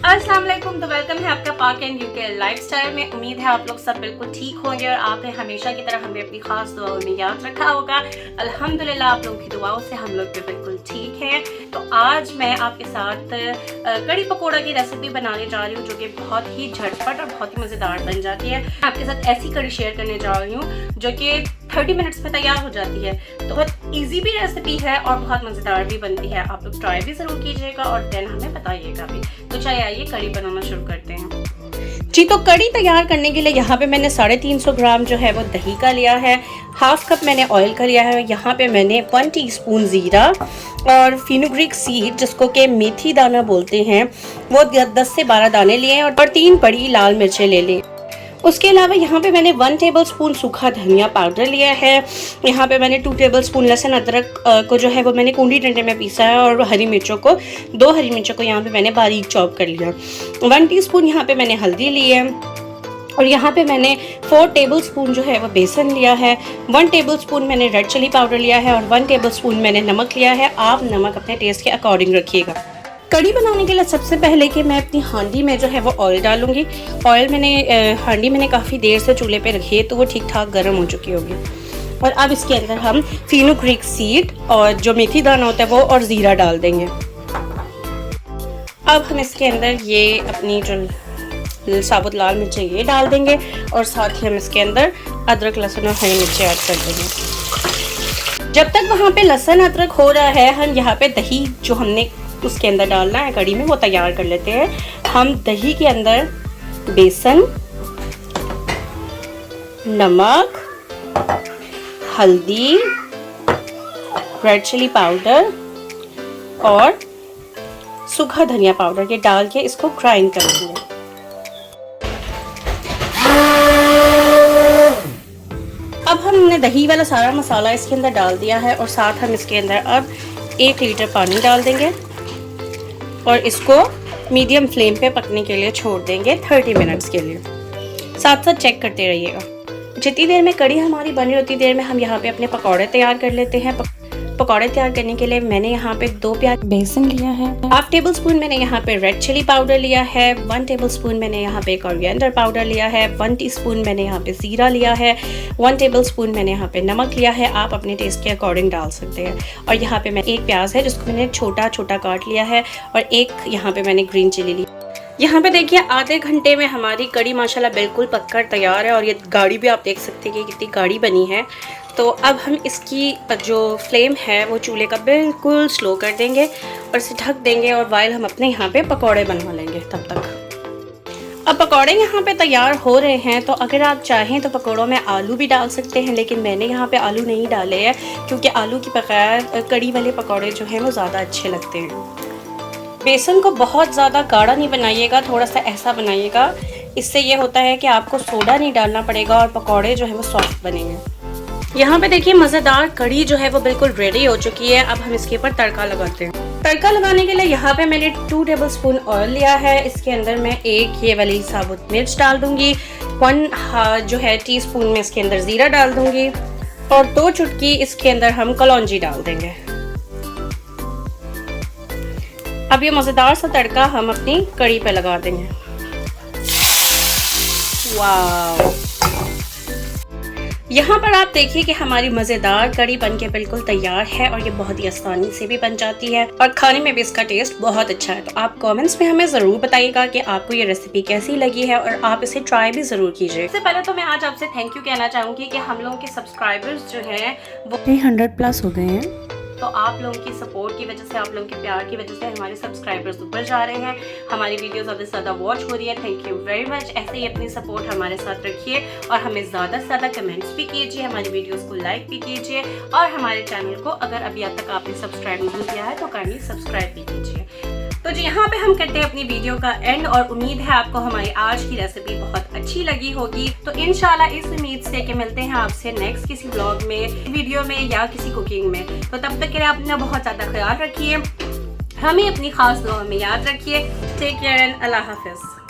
अस्सलाम वालेकुम, तो वेलकम है आपका पाक एंड यूके लाइफस्टाइल में। उम्मीद है आप लोग सब बिल्कुल ठीक होंगे और आपने हमेशा की तरह हमें अपनी खास दुआओं में याद रखा होगा। अल्हम्दुलिल्लाह आप लोगों की दुआओं से हम लोग भी बिल्कुल ठीक हैं। तो आज मैं आपके साथ कड़ी पकौड़ा की रेसिपी बनाने जा रही हूँ, जो कि बहुत ही झटपट और बहुत ही मज़ेदार बन जाती है। आपके साथ ऐसी कड़ी शेयर करने जा रही हूँ जो कि 30 मिनट्स में तैयार हो जाती है। तो बहुत इजी भी रेसिपी है और बहुत मज़ेदार भी बनती है। आप लोग ट्राई भी ज़रूर कीजिएगा और देन हमें बताइएगा भी। तो चलिए आइए कड़ी बनाना शुरू करते हैं जी। तो कड़ी तैयार करने के लिए यहाँ पे मैंने 350 ग्राम जो है वो दही का लिया है, हाफ कप मैंने ऑयल का लिया है। यहाँ पे मैंने 1 टीस्पून ज़ीरा और फेनुग्रीक सीड, जिसको कि मेथी दाना बोलते हैं, वो 10 से 12 दाने लिए हैं और 3 बड़ी लाल मिर्चें ले ली। उसके अलावा यहाँ पे मैंने 1 टेबलस्पून सूखा धनिया पाउडर लिया है। यहाँ पे मैंने 2 टेबलस्पून लहसुन अदरक को जो है वो मैंने कूंडी डंडे में पीसा है और 2 हरी मिर्चों को यहाँ पे मैंने बारीक चॉप कर लिया। 1 टीस्पून यहाँ पे मैंने हल्दी ली है और यहाँ पे मैंने 4 टेबलस्पून जो है वो बेसन लिया है। 1 टेबलस्पून मैंने रेड चिली पाउडर लिया है और 1 टेबलस्पून मैंने नमक लिया है। आप नमक अपने टेस्ट के अकॉर्डिंग रखिएगा। कड़ी बनाने के लिए सबसे पहले कि मैं अपनी हांडी में जो है वो ऑयल डालूंगी। ऑयल हांडी मैंने काफ़ी देर से चूल्हे पे रखी है, तो वो ठीक ठाक गर्म हो चुकी होगी। और अब इसके अंदर हम फेनुग्रीक सीड और जो मेथी दाना होता है वो और ज़ीरा डाल देंगे। अब हम इसके अंदर ये अपनी जो साबुत लाल मिर्चें ये डाल देंगे और साथ ही हम इसके अंदर अदरक लहसुन और हरी मिर्चें ऐड कर देंगे। जब तक वहाँ पे लहसुन अदरक हो रहा है, हम यहाँ पे दही जो हमने उसके अंदर डालना है कड़ी में वो तैयार कर लेते हैं। हम दही के अंदर बेसन, नमक, हल्दी, रेड चिली पाउडर और सूखा धनिया पाउडर ये डाल के इसको ग्राइंड कर लेंगे। अब हमने दही वाला सारा मसाला इसके अंदर डाल दिया है और साथ हम इसके अंदर अब 1 लीटर पानी डाल देंगे और इसको मीडियम फ्लेम पे पकने के लिए छोड़ देंगे 30 मिनट्स के लिए। साथ साथ चेक करते रहिएगा। जितनी देर में कड़ी हमारी बन रही है उतनी देर में हम यहाँ पे अपने पकौड़े तैयार कर लेते हैं। पकौड़े तैयार करने के लिए मैंने यहाँ पे 2 प्याज बेसन लिया है, 1/2 टेबलस्पून मैंने यहाँ पे रेड चिली पाउडर लिया है, 1 टेबलस्पून मैंने यहाँ पे कोरिएंडर पाउडर लिया है, 1 टीस्पून मैंने यहाँ पे ज़ीरा लिया है, 1 टेबलस्पून मैंने यहाँ पे नमक लिया है। आप अपने टेस्ट के अकॉर्डिंग डाल सकते हैं। और यहाँ पे मैं 1 प्याज है जिसको मैंने छोटा छोटा काट लिया है और 1 यहाँ पे मैंने ग्रीन चिली ली। यहाँ पे देखिए आधे घंटे में हमारी कड़ी माशाल्लाह बिल्कुल पककर तैयार है और ये गाढ़ी भी आप देख सकते हैं कि कितनी गाढ़ी बनी है। तो अब हम इसकी जो फ्लेम है वो चूल्हे का बिल्कुल स्लो कर देंगे और इसे ढक देंगे और वाइल हम अपने यहाँ पे पकौड़े बनवा लेंगे तब तक। अब पकौड़े यहाँ पे तैयार हो रहे हैं, तो अगर आप चाहें तो पकौड़ों में आलू भी डाल सकते हैं, लेकिन मैंने यहाँ पे आलू नहीं डाले हैं क्योंकि आलू के बगैर कड़ी वाले पकौड़े जो हैं वो ज़्यादा अच्छे लगते हैं। बेसन को बहुत ज़्यादा गाढ़ा नहीं बनाइएगा, थोड़ा सा ऐसा बनाइएगा। इससे ये होता है कि आपको सोडा नहीं डालना पड़ेगा और पकौड़े जो है वो सॉफ्ट बनेंगे। यहाँ पे देखिए मज़ेदार कड़ी जो है वो बिल्कुल रेडी हो चुकी है। अब हम इसके ऊपर तड़का लगाते हैं। तड़का लगाने के लिए यहाँ पे मैंने 2 टेबलस्पून ऑयल लिया है। इसके अंदर मैं 1 ये वाली साबुत मिर्च डाल दूंगी, 1 जो है टीस्पून में इसके अंदर ज़ीरा डाल दूंगी और 2 चुटकी इसके अंदर हम कलौंजी डाल देंगे। अब ये मज़ेदार सा तड़का हम अपनी कड़ी पे लगा देंगे। वाह! यहाँ पर आप देखिए कि हमारी मज़ेदार कड़ी बनके बिल्कुल तैयार है और ये बहुत ही आसानी से भी बन जाती है और खाने में भी इसका टेस्ट बहुत अच्छा है। तो आप कमेंट्स में हमें ज़रूर बताइएगा कि आपको ये रेसिपी कैसी लगी है और आप इसे ट्राई भी ज़रूर कीजिए। इससे पहले तो मैं आज आपसे थैंक यू कहना चाहूँगी कि हम लोगों के सब्सक्राइबर्स जो हैं वो 300+ हो गए हैं। तो आप लोगों की सपोर्ट की वजह से, आप लोगों के प्यार की वजह से हमारे सब्सक्राइबर्स ऊपर जा रहे हैं, हमारी वीडियो ज़्यादा से ज़्यादा वॉच हो रही है। Thank you very much. ऐसे ही अपनी सपोर्ट हमारे साथ रखिए और हमें ज़्यादा से ज़्यादा कमेंट्स भी कीजिए, हमारी वीडियोस को लाइक भी कीजिए और हमारे चैनल को अगर अभी तक आपने सब्सक्राइब नहीं किया है तो काइंडली सब्सक्राइब भी कीजिए। तो जी यहाँ पे हम करते हैं अपनी वीडियो का एंड और उम्मीद है आपको हमारी आज की रेसिपी बहुत अच्छी लगी होगी। तो इंशाल्लाह इस उम्मीद से कि मिलते हैं आपसे नेक्स्ट किसी ब्लॉग में, वीडियो में या किसी कुकिंग में। तो तब तक के लिए अपना बहुत ज़्यादा ख्याल रखिए, हमें अपनी खास दुआ में याद रखिए। टेक केयर एंड अल्लाह हाफिज़।